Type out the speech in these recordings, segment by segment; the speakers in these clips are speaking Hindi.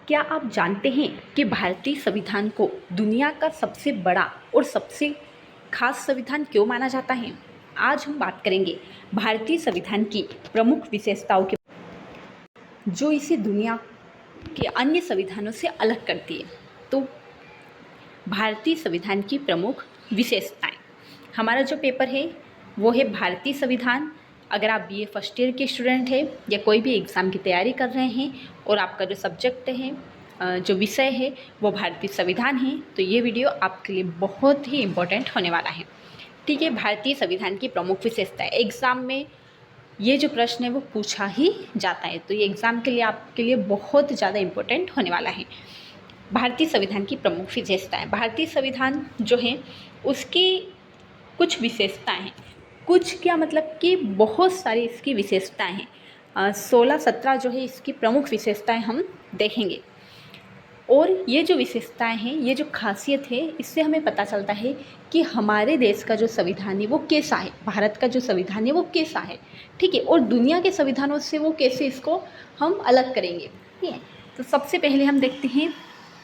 क्या आप जानते हैं कि भारतीय संविधान को दुनिया का सबसे बड़ा और सबसे खास संविधान क्यों माना जाता है? आज हम बात करेंगे भारतीय संविधान की प्रमुख विशेषताओं के, जो इसे दुनिया के अन्य संविधानों से अलग करती है। तो भारतीय संविधान की प्रमुख विशेषताएं, हमारा जो पेपर है वो है भारतीय संविधान। अगर आप बीए फर्स्ट ईयर के स्टूडेंट हैं या कोई भी एग्ज़ाम की तैयारी कर रहे हैं और आपका जो सब्जेक्ट है, जो विषय है वो भारतीय संविधान है, तो ये वीडियो आपके लिए बहुत ही इम्पोर्टेंट होने वाला है। ठीक है, भारतीय संविधान की प्रमुख विशेषताएं, एग्ज़ाम में ये जो प्रश्न है वो पूछा ही जाता है, तो ये एग्ज़ाम के लिए आपके लिए बहुत ज़्यादा इम्पोर्टेंट होने वाला है। भारतीय संविधान की प्रमुख विशेषताएं, भारतीय संविधान जो है उसकी कुछ विशेषताएं हैं। कुछ क्या मतलब कि बहुत सारी इसकी विशेषताएं हैं। 16-17 जो है इसकी प्रमुख विशेषताएं हम देखेंगे। और ये जो विशेषताएं हैं, ये जो खासियत है, इससे हमें पता चलता है कि हमारे देश का जो संविधान है वो कैसा है, भारत का जो संविधान है वो कैसा है। ठीक है, और दुनिया के संविधानों से वो कैसे इसको हम अलग करेंगे। ठीक है, तो सबसे पहले हम देखते हैं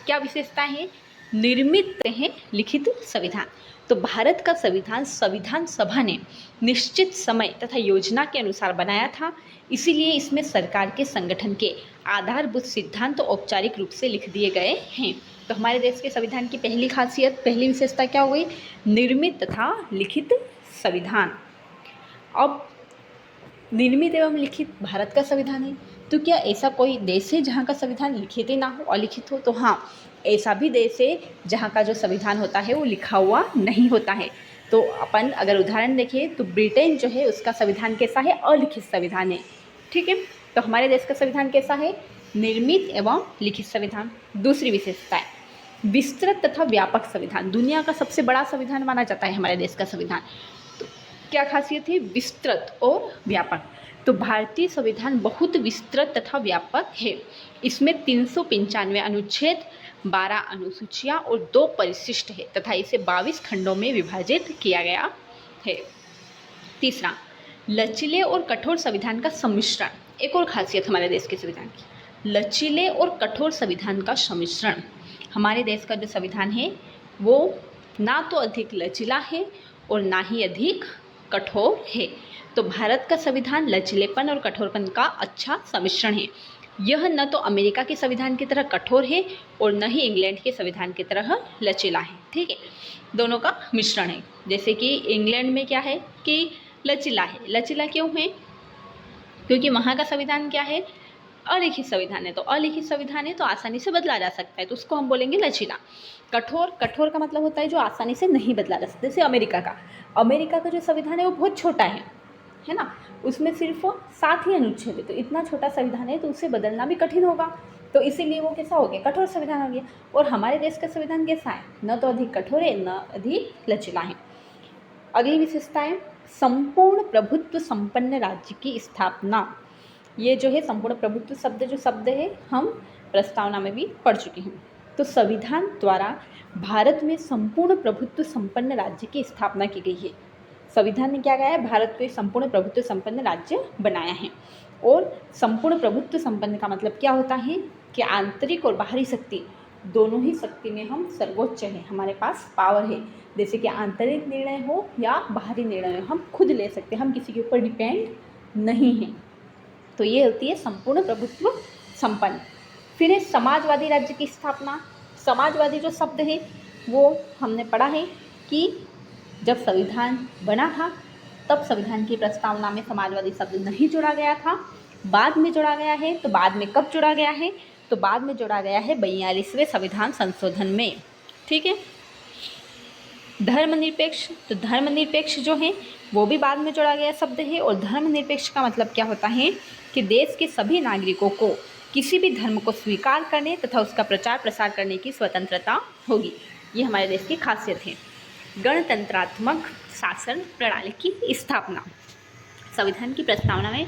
क्या विशेषताएं हैं। निर्मित है लिखित संविधान। तो भारत का संविधान संविधान सभा ने निश्चित समय तथा योजना के अनुसार बनाया था, इसीलिए इसमें सरकार के संगठन के आधारभूत सिद्धांत तो औपचारिक रूप से लिख दिए गए हैं। तो हमारे देश के संविधान की पहली खासियत, पहली विशेषता क्या हो गई? निर्मित तथा लिखित संविधान। अब निर्मित एवं लिखित भारत का संविधान है, तो क्या ऐसा कोई देश है जहाँ का संविधान लिखित ही ना हो, अलिखित हो? तो हाँ, ऐसा भी देश है जहाँ का जो संविधान होता है वो लिखा हुआ नहीं होता है। तो अपन अगर उदाहरण देखें तो ब्रिटेन जो है उसका संविधान कैसा है? अलिखित संविधान है। ठीक है, तो हमारे देश का संविधान कैसा है? निर्मित एवं लिखित संविधान। दूसरी विशेषता है विस्तृत तथा व्यापक संविधान। दुनिया का सबसे बड़ा संविधान माना जाता है हमारे देश का संविधान। तो क्या खासियत है? विस्तृत और व्यापक। तो भारतीय संविधान बहुत विस्तृत तथा व्यापक है। इसमें 395 अनुच्छेद, 12 अनुसूचियाँ और 2 परिशिष्ट है तथा इसे 22 खंडों में विभाजित किया गया है। तीसरा, लचीले और कठोर संविधान का सम्मिश्रण। एक और खासियत हमारे देश के संविधान की, लचीले और कठोर संविधान का सम्मिश्रण। हमारे देश का जो संविधान है वो ना तो अधिक लचीला है और ना ही अधिक कठोर है। तो भारत का संविधान लचीलेपन और कठोरपन का अच्छा सम्मिश्रण है। यह न तो अमेरिका के संविधान की तरह कठोर है और न ही इंग्लैंड के संविधान की तरह लचीला है। ठीक है, दोनों का मिश्रण है। जैसे कि इंग्लैंड में क्या है कि लचीला है। लचीला क्यों है? क्योंकि वहाँ का संविधान क्या है? अलिखित संविधान है। तो अलिखित संविधान है तो आसानी से बदला जा सकता है, तो उसको हम बोलेंगे लचीला। कठोर, कठोर का मतलब होता है जो आसानी से नहीं बदला जा सकता। जैसे अमेरिका का जो संविधान है वो बहुत छोटा है ना, उसमें सिर्फ 7 ही अनुच्छेद है। तो इतना छोटा संविधान है तो उसे बदलना भी कठिन होगा, तो इसीलिए वो कैसा हो गया? कठोर संविधान हो गया। और हमारे देश का संविधान कैसा है? न तो अधिक कठोर है न अधिक लचीला है। अगली विशेषता है संपूर्ण प्रभुत्व संपन्न राज्य की स्थापना। ये जो है संपूर्ण प्रभुत्व शब्द है हम प्रस्तावना में भी पढ़ चुके हैं। तो संविधान द्वारा भारत में संपूर्ण प्रभुत्व संपन्न राज्य की स्थापना की गई है। संविधान ने क्या कहा है? भारत को एक संपूर्ण प्रभुत्व संपन्न राज्य बनाया है। और संपूर्ण प्रभुत्व संपन्न का मतलब क्या होता है कि आंतरिक और बाहरी शक्ति, दोनों ही शक्ति में हम सर्वोच्च हैं, हमारे पास पावर है। जैसे कि आंतरिक निर्णय हो या बाहरी निर्णय हो, हम खुद ले सकते हैं, हम किसी के ऊपर डिपेंड नहीं हैं। तो ये होती है संपूर्ण प्रभुत्व संपन्न। फिर है समाजवादी राज्य की स्थापना। समाजवादी जो शब्द है वो हमने पढ़ा है कि जब संविधान बना था तब संविधान की प्रस्तावना में समाजवादी शब्द नहीं जोड़ा गया था, बाद में जोड़ा गया है। तो बाद में कब जोड़ा गया है? तो बाद में जोड़ा गया है 42वें संविधान संशोधन में। ठीक है, धर्मनिरपेक्ष। तो धर्मनिरपेक्ष जो है वो भी बाद में जोड़ा गया शब्द है। और धर्मनिरपेक्ष का मतलब क्या होता है कि देश के सभी नागरिकों को किसी भी धर्म को स्वीकार करने तथा उसका प्रचार प्रसार करने की स्वतंत्रता होगी। ये हमारे देश की खासियत है। गणतंत्रात्मक शासन प्रणाली की स्थापना। संविधान की प्रस्तावना में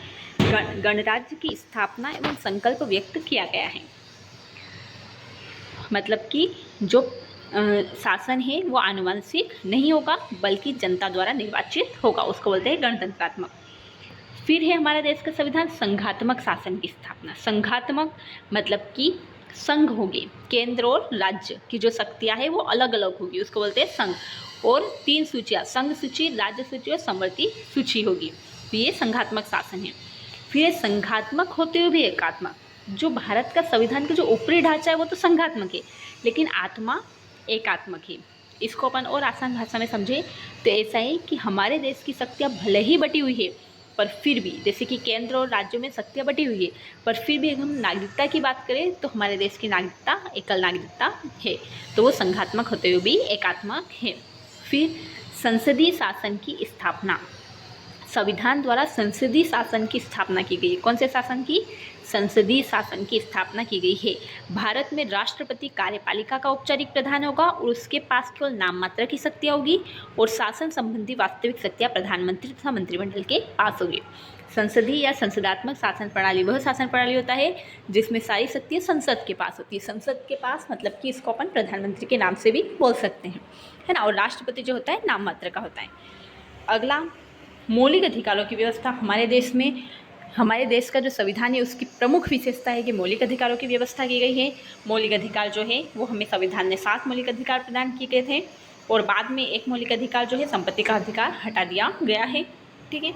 गणराज्य की स्थापना एवं संकल्प व्यक्त किया गया है। मतलब कि जो शासन है वो आनुवंशिक नहीं होगा बल्कि जनता द्वारा निर्वाचित होगा, उसको बोलते हैं गणतंत्रात्मक। फिर है हमारा देश का संविधान संघात्मक शासन की स्थापना। संघात्मक मतलब कि संघ होगी, केंद्र और राज्य की जो शक्तियाँ हैं वो अलग अलग होगी, उसको बोलते हैं संघ। और 3 सूचियाँ, संघ सूची, राज्य सूची और समवर्ती सूची होगी। तो ये संघात्मक शासन है। फिर ये संघात्मक होते हुए भी एकात्मक, जो भारत का संविधान का जो ऊपरी ढांचा है वो तो संघात्मक है, लेकिन आत्मा एकात्मक है। इसको अपन और आसान भाषा में समझें तो ऐसा है कि हमारे देश की शक्तियाँ भले ही बटी हुई है, पर फिर भी, जैसे कि केंद्र और राज्यों में शक्तियाँ बटी हुई है, पर फिर भी अगर हम नागरिकता की बात करें तो हमारे देश की नागरिकता एकल नागरिकता है, तो वो संघात्मक होते हुए भी एकात्मक है। फिर संसदीय शासन की स्थापना, संविधान द्वारा संसदीय शासन की स्थापना की गई है। कौन से शासन की? संसदीय शासन की स्थापना की गई है। भारत में राष्ट्रपति कार्यपालिका का औपचारिक प्रधान होगा और उसके पास केवल नाम मात्र की शक्तियाँ होगी, और शासन संबंधी वास्तविक शक्तियाँ प्रधानमंत्री तथा मंत्रिमंडल के पास होगी। संसदीय या संसदात्मक शासन प्रणाली वह शासन प्रणाली होता है जिसमें सारी शक्तियाँ संसद के पास होती है। संसद के पास मतलब कि इसको अपन प्रधानमंत्री के नाम से भी बोल सकते हैं, है ना। और राष्ट्रपति जो होता है नाम मात्र का होता है। अगला, मौलिक अधिकारों की व्यवस्था। हमारे देश का जो संविधान है उसकी प्रमुख विशेषता है कि मौलिक अधिकारों की व्यवस्था की गई है। मौलिक अधिकार जो है वो हमें संविधान में 7 मौलिक अधिकार प्रदान किए गए थे, और बाद में एक मौलिक अधिकार जो है संपत्ति का अधिकार हटा दिया गया है, ठीक है।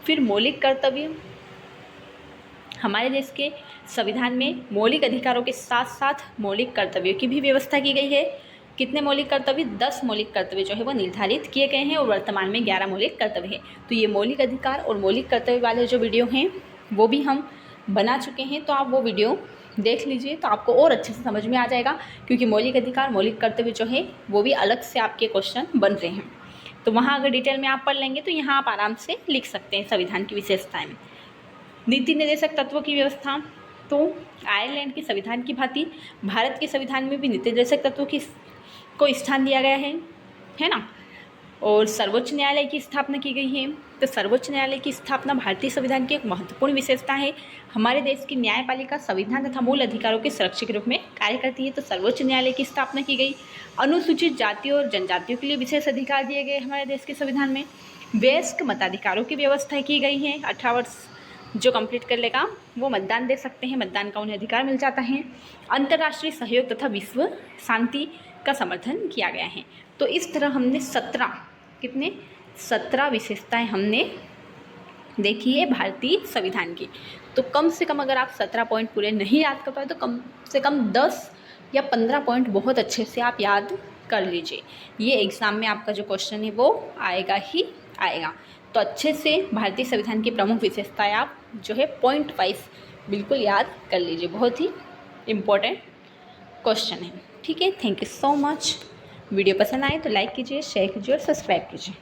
फिर मौलिक कर्तव्य, हमारे देश के संविधान में मौलिक अधिकारों के साथ साथ मौलिक कर्तव्यों की भी व्यवस्था की गई है। कितने मौलिक कर्तव्य? 10 मौलिक कर्तव्य जो है वो निर्धारित किए गए हैं, और वर्तमान में 11 मौलिक कर्तव्य हैं। तो ये मौलिक अधिकार और मौलिक कर्तव्य वाले जो वीडियो हैं वो भी हम बना चुके हैं, तो आप वो वीडियो देख लीजिए तो आपको और अच्छे से समझ में आ जाएगा, क्योंकि मौलिक अधिकार मौलिक कर्तव्य जो है वो भी अलग से आपके क्वेश्चन बन रहे हैं। तो वहाँ अगर डिटेल में आप पढ़ लेंगे तो यहाँ आप आराम से लिख सकते हैं संविधान की विशेषताएँ। नीति निर्देशक तत्वों की व्यवस्था, तो आयरलैंड के संविधान की भांति भारत के संविधान में भी नीति निर्देशक तत्वों को स्थान दिया गया है ना। और सर्वोच्च न्यायालय की स्थापना की गई है। तो सर्वोच्च न्यायालय की स्थापना भारतीय संविधान की एक महत्वपूर्ण विशेषता है। हमारे देश की न्यायपालिका संविधान तथा मूल अधिकारों के संरक्षक के रूप में कार्य करती है, तो सर्वोच्च न्यायालय की स्थापना की गई। अनुसूचित जातियों और जनजातियों के लिए विशेष अधिकार दिए गए हमारे देश के संविधान में। वयस्क मताधिकारों की व्यवस्था की गई है। 18 वर्ष जो कंप्लीट कर लेगा वो मतदान दे सकते हैं, मतदान का उन्हें अधिकार मिल जाता है। अंतर्राष्ट्रीय सहयोग तथा विश्व शांति का समर्थन किया गया है। तो इस तरह हमने 17 विशेषताएं हमने देखी है भारतीय संविधान की। तो कम से कम अगर आप 17 पॉइंट पूरे नहीं याद कर पाए तो कम से कम 10 या 15 पॉइंट बहुत अच्छे से आप याद कर लीजिए। ये एग्ज़ाम में आपका जो क्वेश्चन है वो आएगा ही आएगा। तो अच्छे से भारतीय संविधान की प्रमुख विशेषताएं आप जो है पॉइंट वाइज बिल्कुल याद कर लीजिए, बहुत ही इम्पोर्टेंट क्वेश्चन है, ठीक है। Thank you so much. Video पसंद आए तो लाइक कीजिए, शेयर कीजिए और सब्सक्राइब कीजिए।